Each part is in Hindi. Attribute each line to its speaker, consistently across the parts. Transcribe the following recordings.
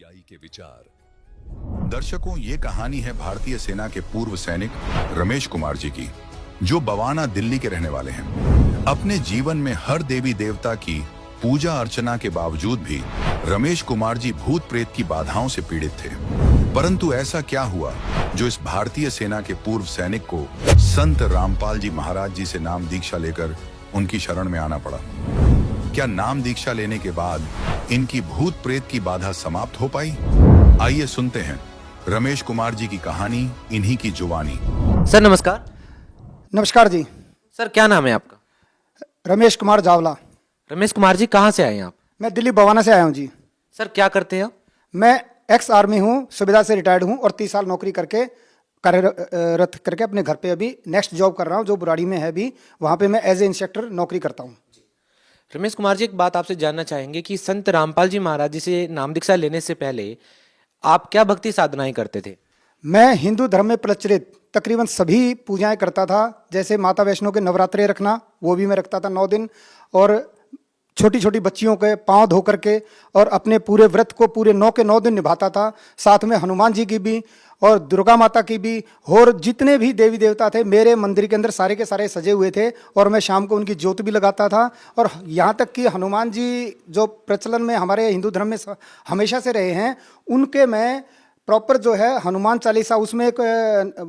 Speaker 1: अनुयायी के विचार। दर्शकों, ये कहानी है भारतीय सेना के पूर्व सैनिक रमेश कुमार जी की, जो बवाना दिल्ली के रहने वाले हैं। अपने जीवन में हर देवी देवता की पूजा अर्चना के बावजूद भी रमेश कुमार जी भूत प्रेत की बाधाओं से पीड़ित थे। परंतु ऐसा क्या हुआ जो इस भारतीय सेना के पूर्व सैनिक को संत रामपाल जी महाराज जी से नाम दीक्षा लेकर उनकी शरण में आना पड़ा? क्या नाम दीक्षा लेने के बाद इनकी भूत प्रेत की बाधा समाप्त हो पाई? आइए सुनते हैं रमेश कुमार जी की कहानी, इन्हीं की जुबानी।
Speaker 2: सर नमस्कार।
Speaker 3: नमस्कार जी।
Speaker 2: सर क्या नाम है आपका?
Speaker 3: रमेश कुमार जावला।
Speaker 2: रमेश कुमार जी कहाँ से आए हैं आप?
Speaker 3: मैं दिल्ली बवाना से आया हूँ जी।
Speaker 2: सर क्या करते हैं आप?
Speaker 3: मैं एक्स आर्मी हूँ, सुविधा से रिटायर्ड हूँ और 30 साल नौकरी करके कार्यरत करके अपने घर पे अभी नेक्स्ट जॉब कर रहा हूँ, जो बुराड़ी में है अभी। वहाँ पे मैं एज ए इंस्ट्रक्टर नौकरी करता हूँ।
Speaker 2: रमेश कुमार जी एक बात आपसे जानना चाहेंगे कि संत रामपाल जी महाराज जी से नाम दीक्षा लेने से पहले आप क्या भक्ति साधनाएं करते थे?
Speaker 3: मैं हिंदू धर्म में प्रचलित तकरीबन सभी पूजाएं करता था। जैसे माता वैष्णो के नवरात्रे रखना, वो भी मैं रखता था 9 दिन, और छोटी छोटी बच्चियों के पांव धो करके और अपने पूरे व्रत को पूरे 9 के 9 दिन निभाता था। साथ में हनुमान जी की भी और दुर्गा माता की भी, और जितने भी देवी देवता थे मेरे मंदिर के अंदर सारे के सारे सजे हुए थे, और मैं शाम को उनकी ज्योत भी लगाता था। और यहाँ तक कि हनुमान जी जो प्रचलन में हमारे हिंदू धर्म में हमेशा से रहे हैं, उनके मैं प्रॉपर जो है हनुमान चालीसा, उसमें एक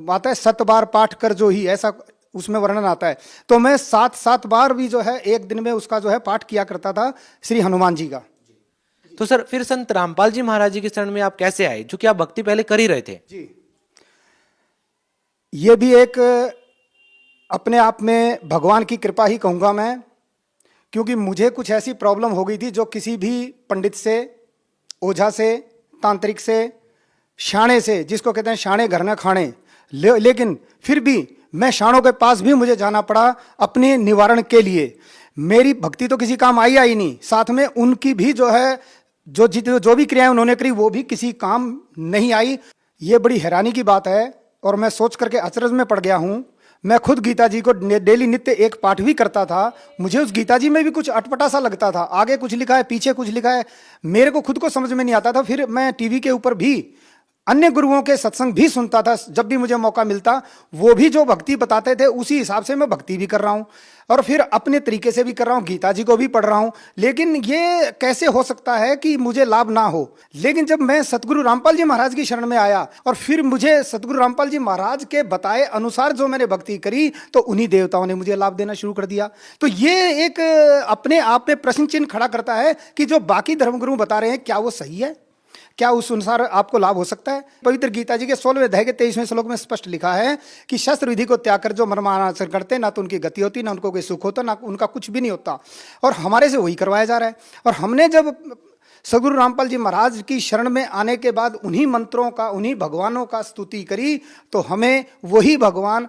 Speaker 3: आता है 7 बार पाठ कर जो ही, ऐसा उसमें वर्णन आता है। तो मैं 7 बार भी जो है एक दिन में उसका जो है पाठ किया करता था श्री हनुमान जी का।
Speaker 2: तो सर फिर संत रामपाल जी महाराज जी के शरण में आप कैसे आए, जो कि आप भक्ति पहले कर ही रहे थे?
Speaker 3: जी, ये भी एक अपने आप में भगवान की कृपा ही कहूँगा मैं, क्योंकि मुझे कुछ ऐसी प्रॉब्लम हो गई थी जो किसी भी पंडित से, ओझा से, तांत्रिक से, शाणे से, जिसको कहते हैं शाणे घर न खाने, लेकिन फिर भी मैं शाणों के पास भी मुझे जाना पड़ा अपने निवारण के लिए। मेरी भक्ति तो किसी काम आई नहीं, साथ में उनकी भी जो है जो भी क्रियाएं उन्होंने करी वो भी किसी काम नहीं आई। ये बड़ी हैरानी की बात है और मैं सोच करके अचरज में पड़ गया हूँ। मैं खुद गीता जी को डेली नित्य एक पाठ भी करता था। मुझे उस गीता जी में भी कुछ अटपटा सा लगता था, आगे कुछ लिखा है पीछे कुछ लिखा है, मेरे को खुद को समझ में नहीं आता था। फिर मैं टीवी के ऊपर भी अन्य गुरुओं के सत्संग भी सुनता था, जब भी मुझे मौका मिलता। वो भी जो भक्ति बताते थे उसी हिसाब से मैं भक्ति भी कर रहा हूँ और फिर अपने तरीके से भी कर रहा हूँ, गीता जी को भी पढ़ रहा हूँ। लेकिन ये कैसे हो सकता है कि मुझे लाभ ना हो? लेकिन जब मैं सतगुरु रामपाल जी महाराज की शरण में आया और फिर मुझे सतगुरु रामपाल जी महाराज के बताए अनुसार जो मैंने भक्ति करी, तो उन्हीं देवताओं ने मुझे लाभ देना शुरू कर दिया। तो ये एक अपने आप में प्रश्न चिन्ह खड़ा करता है कि जो बाकी धर्मगुरु बता रहे हैं क्या वो सही है? क्या उस अनुसार आपको लाभ हो सकता है? पवित्र गीता जी के 16वें अध्याय के 23वें श्लोक में स्पष्ट लिखा है कि शस्त्र विधि को त्याग कर जो मनमानाचरण करते, ना तो उनकी गति होती, ना उनको कोई सुख होता, ना उनका कुछ भी नहीं होता। और हमारे से वही करवाया जा रहा है। और हमने जब सदगुरु रामपाल जी महाराज की शरण में आने के बाद उन्हीं मंत्रों का, उन्हीं भगवानों का स्तुति करी, तो हमें वही भगवान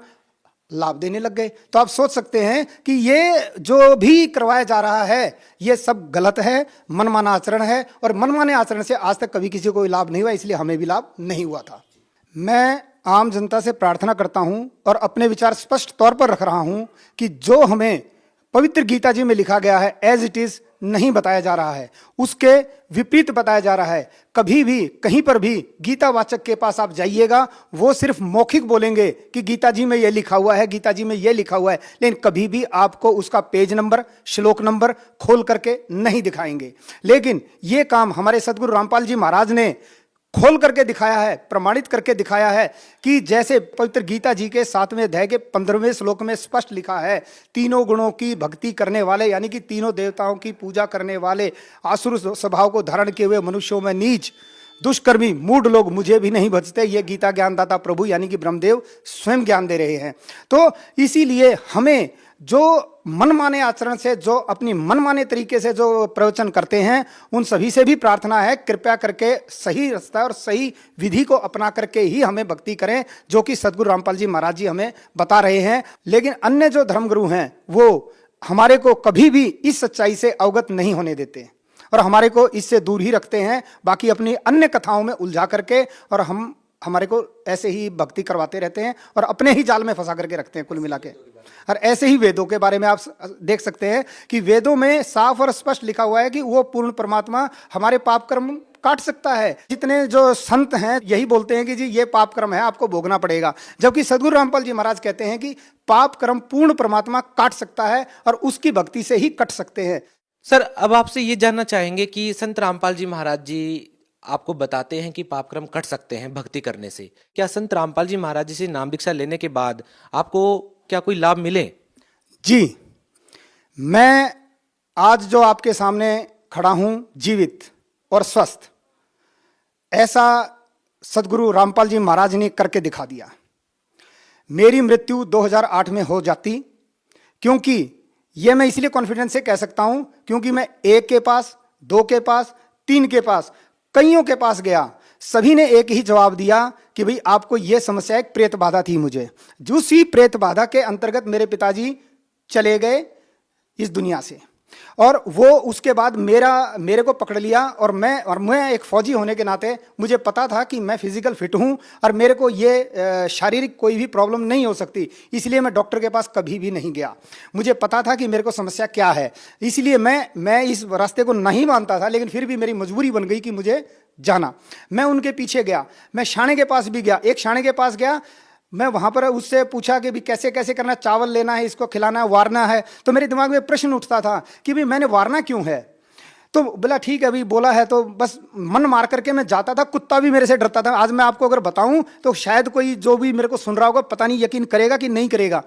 Speaker 3: लाभ देने लग गए। तो आप सोच सकते हैं कि ये जो भी करवाया जा रहा है ये सब गलत है, मनमाना आचरण है, और मनमाने आचरण से आज तक कभी किसी को लाभ नहीं हुआ, इसलिए हमें भी लाभ नहीं हुआ था। मैं आम जनता से प्रार्थना करता हूं और अपने विचार स्पष्ट तौर पर रख रहा हूं कि जो हमें पवित्र गीता जी में लिखा गया है एज इट इज नहीं बताया जा रहा है, उसके विपरीत बताया जा रहा है। कभी भी कहीं पर भी गीता वाचक के पास आप जाइएगा, वो सिर्फ मौखिक बोलेंगे कि गीता जी में ये लिखा हुआ है, गीता जी में ये लिखा हुआ है, लेकिन कभी भी आपको उसका पेज नंबर, श्लोक नंबर खोल करके नहीं दिखाएंगे। लेकिन ये काम हमारे सदगुरु रामपाल जी महाराज ने खोल करके दिखाया है, प्रमाणित करके दिखाया है कि जैसे पवित्र गीता जी के 7वें अध्याय के 15वें श्लोक में स्पष्ट लिखा है, तीनों गुणों की भक्ति करने वाले, यानी कि तीनों देवताओं की पूजा करने वाले, आसुर स्वभाव को धारण किए हुए मनुष्यों में नीच, दुष्कर्मी, मूढ़ लोग मुझे भी नहीं भजते, ये गीता ज्ञानदाता प्रभु यानी कि ब्रह्मदेव स्वयं ज्ञान दे रहे हैं। तो इसीलिए हमें जो मनमाने आचरण से, जो अपनी मनमाने तरीके से जो प्रवचन करते हैं, उन सभी से भी प्रार्थना है कृपया करके सही रास्ता और सही विधि को अपना करके ही हमें भक्ति करें, जो कि सदगुरु रामपाल जी महाराज जी हमें बता रहे हैं। लेकिन अन्य जो धर्मगुरु हैं वो हमारे को कभी भी इस सच्चाई से अवगत नहीं होने देते और हमारे को इससे दूर ही रखते हैं, बाकी अपनी अन्य कथाओं में उलझा करके, और हमारे को ऐसे ही भक्ति करवाते रहते हैं और अपने ही जाल में फंसा करके रखते हैं कुल मिला के। और ऐसे ही वेदों के बारे में आप देख सकते हैं कि वेदों में साफ और स्पष्ट लिखा हुआ है कि वो पूर्ण परमात्मा हमारे पाप कर्म काट सकता है। जितने जो संत हैं यही बोलते हैं कि जी ये पाप कर्म है, आपको भोगना पड़ेगा, जबकि सदगुरु रामपाल जी महाराज कहते हैं कि पाप कर्म पूर्ण परमात्मा काट सकता है और उसकी भक्ति से ही कट सकते हैं।
Speaker 2: सर, अब आपसे ये जानना चाहेंगे कि संत रामपाल जी महाराज जी आपको बताते हैं कि पाप कर्म कट सकते हैं भक्ति करने से। क्या संत रामपाल जी महाराज जी से नाम दीक्षा लेने के बाद आपको क्या कोई लाभ मिले?
Speaker 3: जी, मैं आज जो आपके सामने खड़ा हूं जीवित और स्वस्थ, ऐसा सदगुरु रामपाल जी महाराज ने करके दिखा दिया। मेरी मृत्यु 2008 में हो जाती, क्योंकि ये मैं इसलिए कॉन्फिडेंस से कह सकता हूं क्योंकि मैं 1 के पास, 2 के पास, 3 के पास, कईयों के पास गया, सभी ने एक ही जवाब दिया कि भाई आपको यह समस्या, एक प्रेत बाधा थी मुझे। उसी प्रेत बाधा के अंतर्गत मेरे पिताजी चले गए इस दुनिया से, और वो उसके बाद मेरे को पकड़ लिया, और मैं एक फौजी होने के नाते मुझे पता था कि मैं फिजिकल फिट हूं और मेरे को ये शारीरिक कोई भी प्रॉब्लम नहीं हो सकती, इसलिए मैं डॉक्टर के पास कभी भी नहीं गया। मुझे पता था कि मेरे को समस्या क्या है, इसलिए मैं इस रास्ते को नहीं मानता था, लेकिन फिर भी मेरी मजबूरी बन गई कि मुझे जाना। मैं उनके पीछे गया, मैं शाणे के पास भी गया, एक शाणे के पास गया, मैं वहां पर उससे पूछा कि भी कैसे कैसे करना, चावल लेना है, इसको खिलाना है, वारना है। तो मेरे दिमाग में प्रश्न उठता था कि भाई मैंने वारना क्यों है। तो बोला ठीक है अभी बोला है, तो बस मन मार करके मैं जाता था। कुत्ता भी मेरे से डरता था। आज मैं आपको अगर बताऊं तो शायद कोई जो भी मेरे को सुन रहा होगा पता नहीं यकीन करेगा कि नहीं करेगा।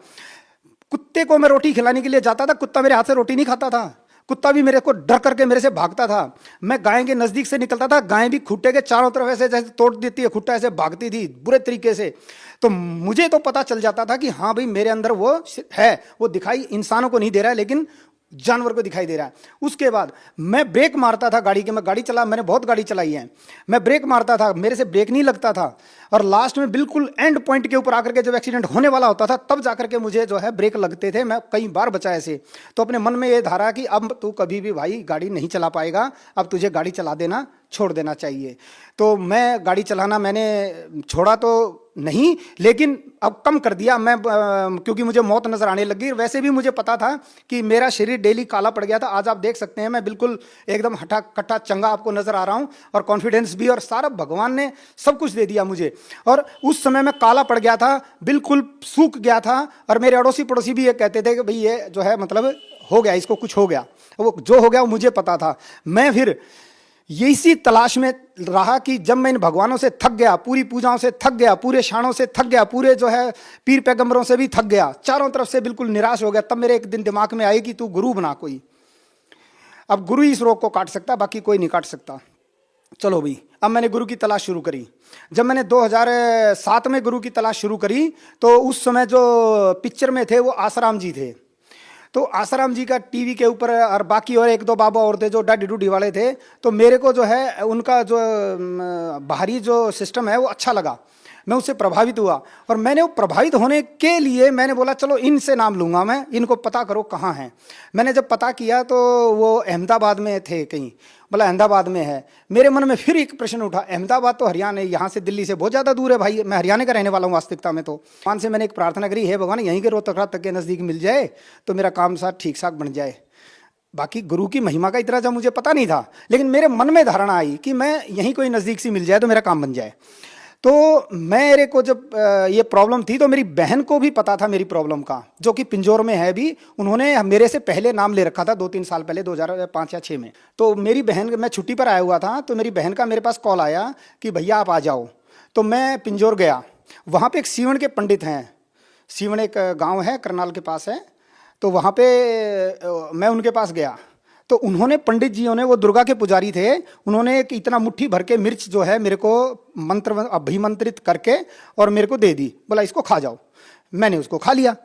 Speaker 3: कुत्ते को मैं रोटी खिलाने के लिए जाता था, कुत्ता मेरे हाथ से रोटी नहीं खाता था, कुत्ता भी मेरे को डर करके मेरे से भागता था। मैं गाय के नजदीक से निकलता था, गाय भी खुट्टे के चारों तरफ ऐसे जैसे तोड़ देती है खुट्टा, ऐसे भागती थी बुरे तरीके से। तो मुझे तो पता चल जाता था कि हाँ भाई मेरे अंदर वो है, वो दिखाई इंसानों को नहीं दे रहा है लेकिन जानवर को दिखाई दे रहा है। उसके बाद मैं ब्रेक मारता था गाड़ी के, मैं गाड़ी चला, मैंने बहुत गाड़ी चलाई है, मैं ब्रेक मारता था, मेरे से ब्रेक नहीं लगता था, और लास्ट में बिल्कुल एंड पॉइंट के ऊपर आकर के जब एक्सीडेंट होने वाला होता था तब जाकर के मुझे जो है ब्रेक लगते थे। मैं कई बार बचा ऐसे। तो अपने मन में ये धारा कि अब तू कभी भी भाई गाड़ी नहीं चला पाएगा, अब तुझे गाड़ी चला देना छोड़ देना चाहिए। तो मैं गाड़ी चलाना मैंने छोड़ा तो नहीं, लेकिन अब कम कर दिया मैं, क्योंकि मुझे मौत नजर आने लगी। वैसे भी मुझे पता था कि मेरा शरीर डेली काला पड़ गया था। आज आप देख सकते हैं मैं बिल्कुल एकदम हठा कट्टा चंगा आपको नजर आ रहा हूं, और कॉन्फिडेंस भी, और सारा भगवान ने सब कुछ दे दिया मुझे। और उस समय मैं काला पड़ गया था, बिल्कुल सूख गया था, और मेरे अड़ोसी पड़ोसी भी ये कहते थे कि भाई ये जो है मतलब हो गया, इसको कुछ हो गया। वो जो हो गया वो मुझे पता था। मैं फिर इसी तलाश में रहा कि जब मैं इन भगवानों से थक गया, पूरी पूजाओं से थक गया, पूरे शाणों से थक गया, पूरे जो है पीर पैगंबरों से भी थक गया, चारों तरफ से बिल्कुल निराश हो गया, तब मेरे एक दिन दिमाग में आई कि तू गुरु बना कोई। अब गुरु ही इस रोग को काट सकता, बाकी कोई नहीं काट सकता। चलो भाई, अब मैंने गुरु की तलाश शुरू करी। जब मैंने 2007 में गुरु की तलाश शुरू करी तो उस समय जो पिक्चर में थे वो आसाराम जी थे। तो आसाराम जी का टीवी के ऊपर, और बाकी और 1-2 बाबा और थे जो डाडी डूडी वाले थे। तो मेरे को जो है उनका जो बाहरी जो सिस्टम है वो अच्छा लगा, मैं उससे प्रभावित हुआ, और मैंने वो प्रभावित होने के लिए मैंने बोला चलो इनसे नाम लूँगा मैं, इनको पता करो कहाँ हैं। मैंने जब पता किया तो वो अहमदाबाद में थे कहीं, बोला अहमदाबाद में है। मेरे मन में फिर एक प्रश्न उठा, अहमदाबाद तो हरियाणा, यहाँ से दिल्ली से बहुत ज़्यादा दूर है भाई, मैं हरियाणा का रहने वाला हूँ वास्तविकता में। तो भगवान से मैंने एक प्रार्थना करी, है भगवान यहीं के रोहतक तक के नज़दीक मिल जाए तो मेरा काम साथ ठीक ठाक बन जाए। बाकी गुरु की महिमा का इतना जब मुझे पता नहीं था, लेकिन मेरे मन में धारणा आई कि मैं यहीं कोई नज़दीक से मिल जाए तो मेरा काम बन जाए। तो मेरे को जब ये प्रॉब्लम थी तो मेरी बहन को भी पता था मेरी प्रॉब्लम का, जो कि पिंजौर में है भी। उन्होंने मेरे से पहले नाम ले रखा था 2-3 साल पहले, 2005 या 6 में। तो मेरी बहन, मैं छुट्टी पर आया हुआ था, तो मेरी बहन का मेरे पास कॉल आया कि भैया आप आ जाओ। तो मैं पिंजौर गया, वहाँ पे एक सीवण के पंडित हैं, सीवण एक गाँव है करनाल के पास है, तो वहाँ पे मैं उनके पास गया। तो उन्होंने, पंडित जियों ने, वो दुर्गा के पुजारी थे, उन्होंने एक इतना मुट्ठी भर के मिर्च जो है मेरे को मंत्र अभिमंत्रित करके और मेरे को दे दी, बोला इसको खा जाओ। मैंने उसको खा लिया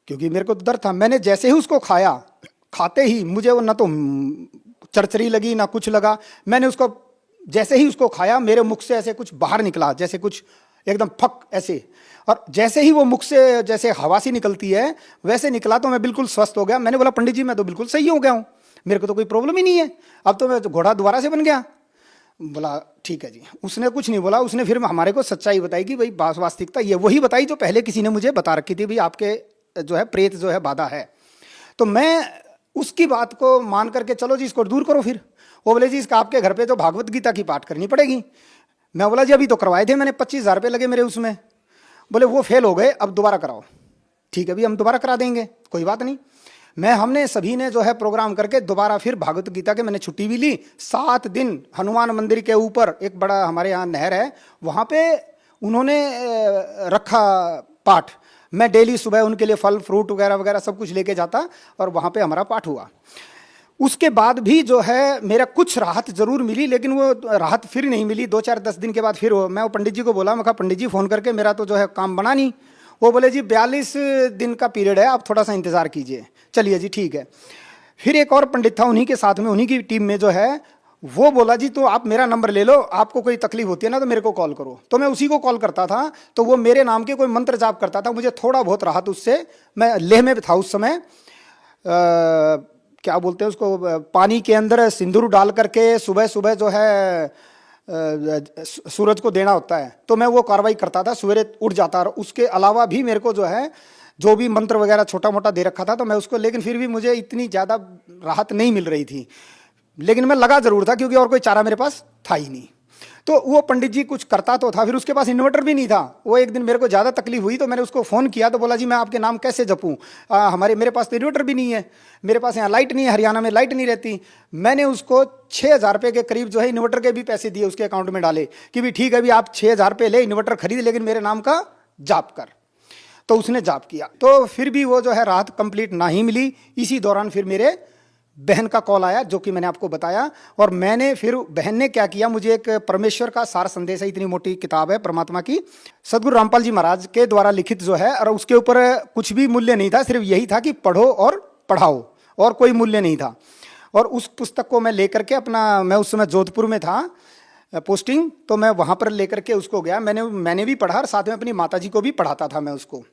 Speaker 3: क्योंकि मेरे को डर था। मैंने जैसे ही उसको खाया, खाते ही मुझे वो ना तो चरचरी लगी ना कुछ लगा। मैंने उसको जैसे ही उसको खाया, मेरे मुख से ऐसे कुछ बाहर निकला, जैसे कुछ एकदम फक ऐसे, और जैसे ही वो मुख से जैसे हवा सी निकलती है वैसे निकला, तो मैं बिल्कुल स्वस्थ हो गया। मैंने बोला पंडित जी मैं तो बिल्कुल सही हो गया हूँ, मेरे को तो कोई प्रॉब्लम ही नहीं है, अब तो मैं घोड़ा दोबारा से बन गया। बोला ठीक है जी। उसने कुछ नहीं बोला, उसने फिर हमारे को सच्चाई बताई कि भाई वास्तविकता ये वही बताई जो पहले किसी ने मुझे बता रखी थी, भाई आपके जो है प्रेत जो है बाधा है। तो मैं उसकी बात को मान करके चलो जी इसको दूर करो। फिर वो बोले जी इसका आपके घर पे तो भागवत गीता की पाठ करनी पड़ेगी। मैं बोला जी अभी तो करवाए थे मैंने, 25,000 रुपये लगे मेरे उसमें। बोले वो फेल हो गए, अब दोबारा कराओ। ठीक है, अभी हम दोबारा करा देंगे, कोई बात नहीं। हमने सभी ने जो है प्रोग्राम करके दोबारा फिर भागवत गीता के मैंने छुट्टी भी ली। 7 दिन हनुमान मंदिर के ऊपर एक बड़ा हमारे यहाँ नहर है, वहाँ पे उन्होंने रखा पाठ। मैं डेली सुबह उनके लिए फल फ्रूट वगैरह वगैरह सब कुछ लेके जाता और वहाँ पे हमारा पाठ हुआ। उसके बाद भी जो है मेरा कुछ राहत जरूर मिली, लेकिन वो राहत फिर नहीं मिली। 2-4-10 दिन के बाद फिर मैं वो पंडित जी को बोला, मैं कहा पंडित जी फ़ोन करके मेरा तो जो है काम बना नहीं। वो बोले जी 42 दिन का पीरियड है, आप थोड़ा सा इंतज़ार कीजिए। चलिए जी ठीक है। फिर एक और पंडित था उन्हीं के साथ में, उन्हीं की टीम में जो है, वो बोला जी तो आप मेरा नंबर ले लो, आपको कोई तकलीफ होती है ना तो मेरे को कॉल करो। तो मैं उसी को कॉल करता था, तो वो मेरे नाम के कोई मंत्र जाप करता था, मुझे थोड़ा बहुत राहत उससे। मैं लेह में था उस समय, क्या बोलते हैं उसको, पानी के अंदर सिंदूर डाल करके सुबह सुबह जो है सूरज को देना होता है, तो मैं वो कार्रवाई करता था, सवेरे उठ जाता। और उसके अलावा भी मेरे को जो है जो भी मंत्र वगैरह छोटा मोटा दे रखा था तो मैं उसको, लेकिन फिर भी मुझे इतनी ज़्यादा राहत नहीं मिल रही थी। लेकिन मैं लगा जरूर था क्योंकि और कोई चारा मेरे पास था ही नहीं। तो वो पंडित जी कुछ करता तो था, फिर उसके पास इन्वर्टर भी नहीं था। वो एक दिन मेरे को ज़्यादा तकलीफ हुई तो मैंने उसको फ़ोन किया, तो बोला जी मैं आपके नाम कैसे जपूँ, मेरे पास तो इन्वर्टर भी नहीं है, मेरे पास यहाँ लाइट नहीं है, हरियाणा में लाइट नहीं रहती। मैंने उसको 6,000 रुपये के करीब जो है इन्वर्टर के भी पैसे दिए, उसके अकाउंट में डाले कि भी ठीक है अभी आप 6,000 रुपये ले, इन्वर्टर खरीद, लेकिन मेरे नाम का जाप कर। तो उसने जाप किया, तो फिर भी वो जो है राहत कंप्लीट ना ही मिली। इसी दौरान फिर मेरे बहन का कॉल आया, जो कि मैंने आपको बताया। और मैंने फिर, बहन ने क्या किया, मुझे एक परमेश्वर का सार संदेश है, इतनी मोटी किताब है परमात्मा की, सदगुरु रामपाल जी महाराज के द्वारा लिखित जो है, और उसके ऊपर कुछ भी मूल्य नहीं था, सिर्फ यही था कि पढ़ो और पढ़ाओ, और कोई मूल्य नहीं था। और उस पुस्तक को मैं लेकर के अपना, मैं उस समय जोधपुर में था पोस्टिंग, तो मैं वहाँ पर लेकर के उसको गया। मैंने भी पढ़ा और साथ में अपनी माता जी को भी पढ़ाता था मैं उसको।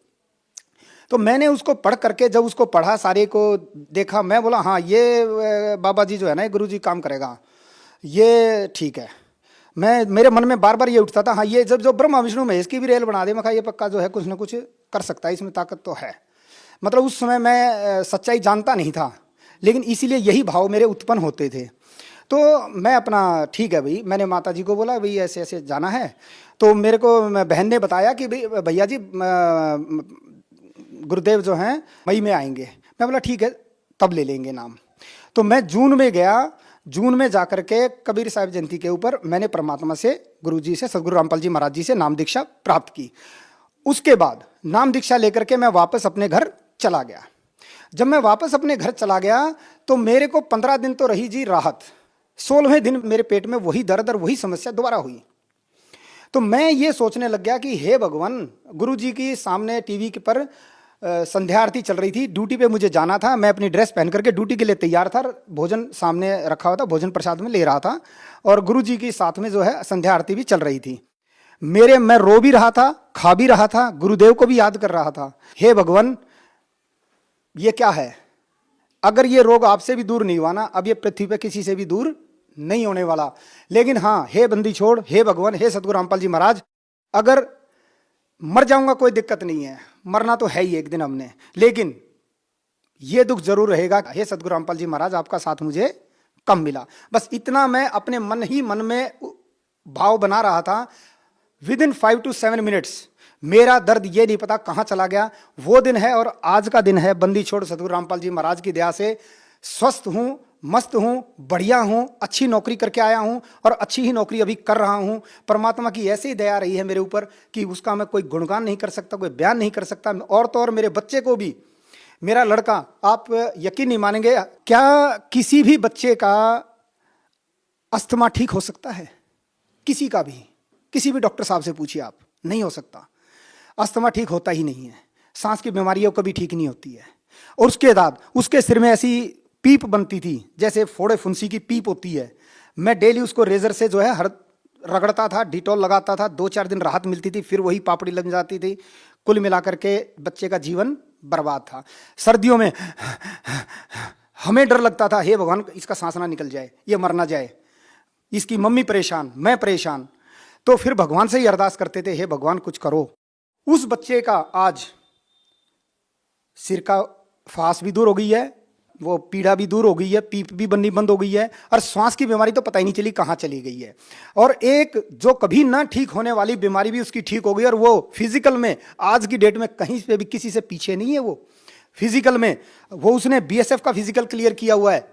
Speaker 3: तो मैंने उसको पढ़ करके जब उसको पढ़ा, सारे को देखा, मैं बोला हाँ ये बाबा जी जो है ना, गुरु जी काम करेगा, ये ठीक है। मेरे मन में बार बार ये उठता था, हाँ ये जब जो ब्रह्मा विष्णु महेश की भी रेल बना दे, मैं कहा ये पक्का जो है कुछ ना कुछ कर सकता है, इसमें ताकत तो है। मतलब उस समय मैं सच्चाई जानता नहीं था, लेकिन इसीलिए यही भाव मेरे उत्पन्न होते थे। तो मैं अपना ठीक है भाई, मैंने माता जी को बोला भाई ऐसे ऐसे जाना है। तो मेरे को बहन ने बताया कि भाई भैया जी गुरुदेव जो हैं मई में आएंगे। मैं बोला ठीक है तब ले लेंगे नाम। तो मैं जून में गया, जून में जाकर के कबीर साहिब जयंती के ऊपर मैंने परमात्मा से, गुरु जी से, सदगुरु रामपाल जी महाराज जी से नाम दीक्षा प्राप्त की। उसके बाद नाम दीक्षा लेकर के मैं वापस अपने घर चला गया। जब मैं वापस अपने घर चला गया तो मेरे को 15 दिन तो रही जी राहत, 16वें दिन मेरे पेट में वही दर्द और वही समस्या दोबारा हुई। तो मैं ये सोचने लग गया कि हे भगवान, गुरु जी की सामने टीवी के पर संध्या आरती चल रही थी, ड्यूटी पे मुझे जाना था, मैं अपनी ड्रेस पहन करके ड्यूटी के लिए तैयार था, भोजन सामने रखा हुआ था, भोजन प्रसाद में ले रहा था, और गुरु जी की साथ में जो है संध्या आरती भी चल रही थी। मैं रो भी रहा था, खा भी रहा था, गुरुदेव को भी याद कर रहा था। हे भगवान ये क्या है, अगर ये रोग आपसे भी दूर नहीं हुआ ना, अब ये पृथ्वी पे किसी से भी दूर नहीं होने वाला। लेकिन हाँ, हे बंदी छोड़, हे भगवान, हे सदगुरु रामपाल जी महाराज, अगर मर जाऊंगा कोई दिक्कत नहीं है, मरना तो है ही एक दिन हमने, लेकिन ये दुख जरूर रहेगा। हे सदगुरु रामपाल जी महाराज आपका साथ मुझे कम मिला। बस इतना मैं अपने मन ही मन में भाव बना रहा था। विदिन 5 to 7 मिनट्स मेरा दर्द ये नहीं पता कहाँ चला गया। वो दिन है और आज का दिन है, बंदी छोड़ सदगुरु रामपाल जी महाराज की दया से स्वस्थ हूँ, मस्त हूँ, बढ़िया हूँ, अच्छी नौकरी करके आया हूँ और अच्छी ही नौकरी अभी कर रहा हूँ। परमात्मा की ऐसी दया रही है मेरे ऊपर कि उसका मैं कोई गुणगान नहीं कर सकता, कोई बयान नहीं कर सकता। और तो और मेरे बच्चे को भी, मेरा लड़का, आप यकीन नहीं मानेंगे, क्या किसी भी बच्चे का अस्थमा ठीक हो सकता है? किसी का भी, किसी भी डॉक्टर साहब से पूछिए आप, नहीं हो सकता। अस्थमा ठीक होता ही नहीं है, सांस की बीमारियों कभी ठीक नहीं होती है। और उसके बाद उसके सिर में ऐसी पीप बनती थी जैसे फोड़े फुंसी की पीप होती है। मैं डेली उसको रेजर से जो है हर रगड़ता था, डिटॉल लगाता था, 2-4 दिन राहत मिलती थी, फिर वही पापड़ी लग जाती थी। कुल मिलाकर के बच्चे का जीवन बर्बाद था। सर्दियों में हमें डर लगता था, हे भगवान इसका सांस ना निकल जाए, ये मर ना जाए, इसकी मम्मी परेशान, मैं परेशान। तो फिर भगवान से ही अरदास करते थे, हे भगवान कुछ करो। उस बच्चे का आज सिर का फांस भी दूर हो गई है, वो पीड़ा भी दूर हो गई है, पीप भी बननी बंद हो गई है, और श्वास की बीमारी तो पता ही नहीं चली कहाँ चली गई है। और एक जो कभी ना ठीक होने वाली बीमारी भी उसकी ठीक हो गई, और वो फिजिकल में आज की डेट में कहीं पे भी किसी से पीछे नहीं है। वो फिजिकल में वो उसने बीएसएफ का फिजिकल क्लियर किया हुआ है,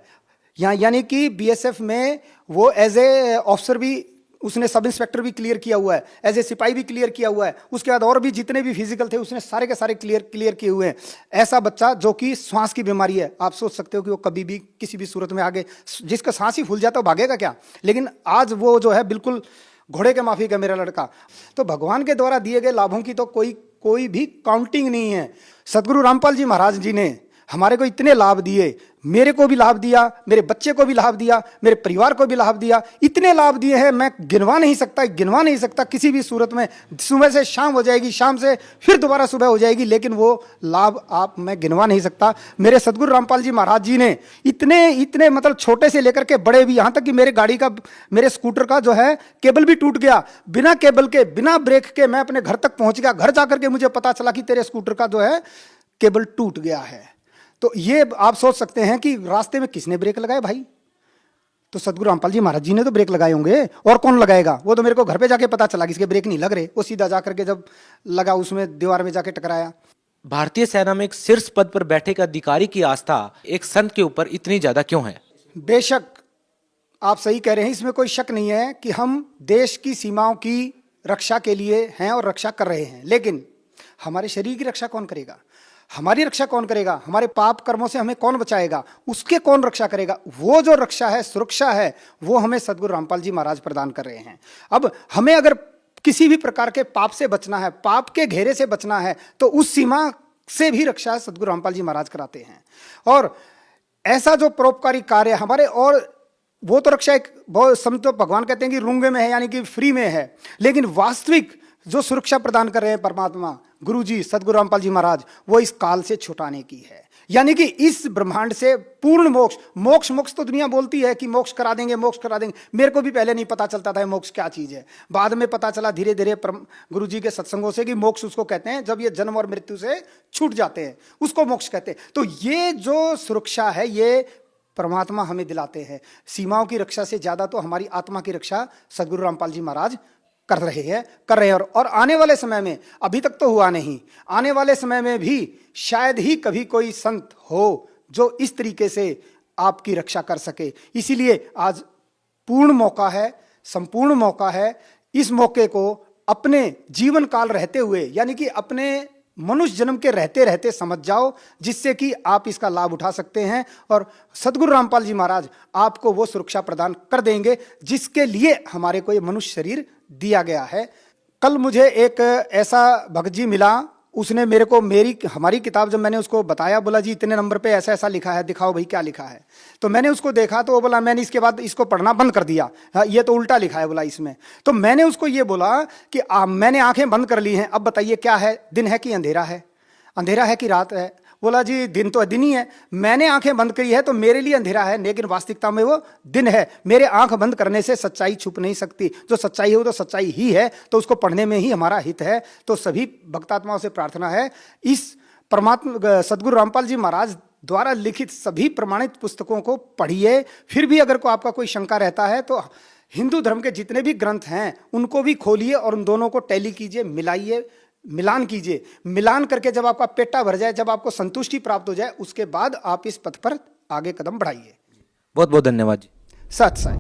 Speaker 3: यानी कि बीएसएफ में वो एज ए ऑफिसर भी उसने सब इंस्पेक्टर भी क्लियर किया हुआ है, एज ए सिपाही भी क्लियर किया हुआ है। उसके बाद और भी जितने भी फिजिकल थे उसने सारे के सारे क्लियर किए हुए हैं। ऐसा बच्चा जो कि श्वास की बीमारी है, आप सोच सकते हो कि वो कभी भी किसी भी सूरत में आगे, जिसका सांस ही फूल जाता है भागेगा क्या। लेकिन आज वो जो है बिल्कुल घोड़े के माफिक है मेरा लड़का। तो भगवान के द्वारा दिए गए लाभों की तो कोई भी काउंटिंग नहीं है। सदगुरु रामपाल जी महाराज जी ने हमारे को इतने लाभ दिए, मेरे को भी लाभ दिया, मेरे बच्चे को भी लाभ दिया, मेरे परिवार को भी लाभ दिया, इतने लाभ दिए हैं मैं गिनवा नहीं सकता किसी भी सूरत में। सुबह से शाम हो जाएगी, शाम से फिर दोबारा सुबह हो जाएगी, लेकिन वो लाभ मैं गिनवा नहीं सकता। मेरे सदगुरु रामपाल जी महाराज जी ने इतने मतलब छोटे से लेकर के बड़े भी, यहाँ तक कि मेरे गाड़ी का, मेरे स्कूटर का जो है केबल भी टूट गया, बिना केबल के बिना ब्रेक के मैं अपने घर तक पहुंच गया। घर जाकर के मुझे पता चला कि तेरे स्कूटर का जो है केबल टूट गया है। तो ये आप सोच सकते हैं कि रास्ते में किसने ब्रेक लगाए भाई? तो सदगुरु रामपाल जी महाराज जी ने तो ब्रेक लगाए होंगे, और कौन लगाएगा? वो तो मेरे को घर पे जाके पता चला कि इसके ब्रेक नहीं लग रहे। वो सीधा जाकर के जब लगा उसमें दीवार में जाके टकराया।
Speaker 2: भारतीय सेना में एक शीर्ष पद पर बैठे एक अधिकारी की आस्था एक संत के ऊपर इतनी ज्यादा क्यों है?
Speaker 3: बेशक आप सही कह रहे हैं, इसमें कोई शक नहीं है कि हम देश की सीमाओं की रक्षा के लिए हैं और रक्षा कर रहे हैं, लेकिन हमारे शरीर की रक्षा कौन करेगा? हमारी रक्षा कौन करेगा? हमारे पाप कर्मों से हमें कौन बचाएगा? उसके कौन रक्षा करेगा? वो जो रक्षा है, सुरक्षा है, वो हमें सदगुरु रामपाल जी महाराज प्रदान कर रहे हैं। अब हमें अगर किसी भी प्रकार के पाप से बचना है, पाप के घेरे से बचना है, तो उस सीमा से भी रक्षा सदगुरु रामपाल जी महाराज कराते हैं। और ऐसा जो परोपकारी कार्य हमारे, और वो तो रक्षा एक बहुत समझो, भगवान कहते हैं कि रूंगे में है, यानी कि फ्री में है, लेकिन वास्तविक जो सुरक्षा प्रदान कर रहे हैं परमात्मा गुरु जी सदगुरु रामपाल जी महाराज, वो इस काल से छुटाने की है। यानी कि इस ब्रह्मांड से पूर्ण मोक्ष तो दुनिया बोलती है कि मोक्ष करा देंगे। मेरे को भी पहले नहीं पता चलता था मोक्ष क्या चीज है, बाद में पता चला धीरे धीरे गुरु जी के सत्संगों से कि मोक्ष उसको कहते हैं जब ये जन्म और मृत्यु से छूट जाते हैं, उसको मोक्ष कहते हैं। तो ये जो सुरक्षा है ये परमात्मा हमें दिलाते हैं। सीमाओं की रक्षा से ज्यादा तो हमारी आत्मा की रक्षा सदगुरु रामपाल जी महाराज कर रहे हैं। और आने वाले समय में, अभी तक तो हुआ नहीं, आने वाले समय में भी शायद ही कभी कोई संत हो जो इस तरीके से आपकी रक्षा कर सके। इसीलिए आज पूर्ण मौका है, संपूर्ण मौका है। इस मौके को अपने जीवन काल रहते हुए, यानी कि अपने मनुष्य जन्म के रहते रहते समझ जाओ, जिससे कि आप इसका लाभ उठा सकते हैं, और सदगुरु रामपाल जी महाराज आपको वो सुरक्षा प्रदान कर देंगे जिसके लिए हमारे को ये मनुष्य शरीर दिया गया है। कल मुझे एक ऐसा भक्त जी मिला, उसने मेरे को हमारी किताब जब मैंने उसको बताया, बोला जी इतने नंबर पे ऐसा ऐसा लिखा है, दिखाओ भाई क्या लिखा है। तो मैंने उसको देखा तो वो बोला मैंने इसके बाद इसको पढ़ना बंद कर दिया, ये तो उल्टा लिखा है बोला इसमें। तो मैंने उसको ये बोला कि मैंने आंखें बंद कर ली हैं, अब बताइए क्या है, दिन है कि अंधेरा है, अंधेरा है कि रात है? बोला जी दिन तो दिन ही है। मैंने आंखें बंद करी है तो मेरे लिए अंधेरा है, लेकिन वास्तविकता में वो दिन है। मेरे आंख बंद करने से सच्चाई छुप नहीं सकती, जो सच्चाई है वो तो सच्चाई ही है, तो उसको पढ़ने में ही हमारा हित है। तो सभी भक्तात्माओं से प्रार्थना है, इस परमात्मा सदगुरु रामपाल जी महाराज द्वारा लिखित सभी प्रमाणित पुस्तकों को पढ़िए। फिर भी अगर को आपका कोई शंका रहता है तो हिंदू धर्म के जितने भी ग्रंथ हैं उनको भी खोलिए और उन दोनों को टैली कीजिए, मिलाइए, मिलान कीजिए। मिलान करके जब आपका पेटा भर जाए, जब आपको संतुष्टि प्राप्त हो जाए, उसके बाद आप इस पथ पर आगे कदम बढ़ाइए।
Speaker 2: बहुत बहुत धन्यवाद जी।
Speaker 3: सत साई।